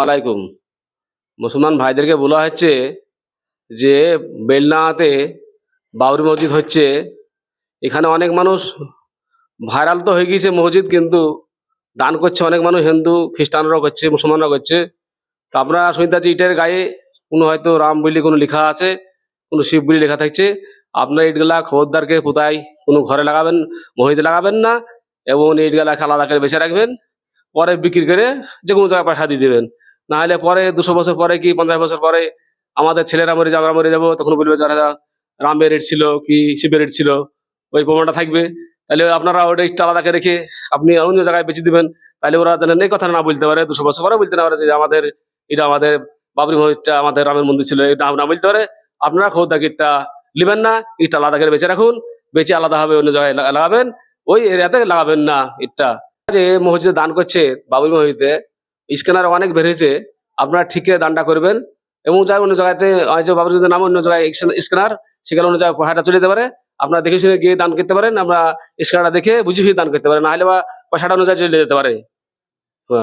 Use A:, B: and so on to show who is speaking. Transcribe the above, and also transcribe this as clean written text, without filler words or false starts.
A: আলাইকুম। মুসলমান ভাইদেরকে বলা হচ্ছে যে বেলনাতে বাবরি মসজিদ হচ্ছে। এখানে অনেক মানুষ ভাইরাল তো হয়ে গিয়েছে মসজিদ, কিন্তু দান করছে অনেক মানুষ, হিন্দু খ্রিস্টানরাও করছে, মুসলমানরাও করছে। তো আপনারা শুনতে পাচ্ছি ইটের গায়ে কোনো হয়তো রাম বলে কোনো লেখা আছে, কোনো শিব বলে লেখা থাকছে। আপনার ইটগুলা খবরদারকে কোথায় কোনো ঘরে লাগাবেন, মসজিদে লাগাবেন না, এবং ইটগুলাকে আলাদা করে বেঁচে রাখবেন। পরে বিক্রি করে যে কোনো জায়গায় পয়সা দিয়ে দেবেন। না হলে পরে 200 বছর পরে কি 50 বছর পরে আমাদের ছেলেরা মরে যাবে, আমরা মরে যাবো, তখন বলবে যারা রামের রেট ছিল কি শিবের রেট ছিল, ওই প্রমাণটা থাকবে। তাহলে আপনারা ওটা একটু আলাদা করে রেখে আপনি অন্য জায়গায় বেঁচে দিবেন। তাহলে ওরা যেন এই কথা না বলতে পারে, 200 বছর পরে বলতে না পারে যে আমাদের এটা আমাদের বাবরি মসজিদটা আমাদের রামের মন্দির ছিল, এটা না বলতে পারে। আপনারা খোদ ইটটা নেবেন না, ইটটা আলাদা করে বেঁচে রাখুন, বেঁচে আলাদাভাবে অন্য জায়গায় লাগাবেন, ওই এরিয়াতে লাগাবেন না ইটটা। যে মসজিদে দান করছে বাবরি মসজিদে স্ক্যানার অনেক বেড়েছে, আপনারা ঠিক করে দানটা করবেন। এবং যাই অন্য জায়গাতে হয়তো বাবরি মসজিদের নাম অন্য জায়গায় স্ক্যানার, সেখানে অন্য জায়গায় পয়সাটা চলে যেতে পারে। আপনারা দেখে শুনে গিয়ে দান করতে পারেন, আমরা স্ক্যানারটা দেখে বুঝে দান করতে পারেন, না হলে বা পয়সাটা অন্য জায়গায় চলে যেতে পারে।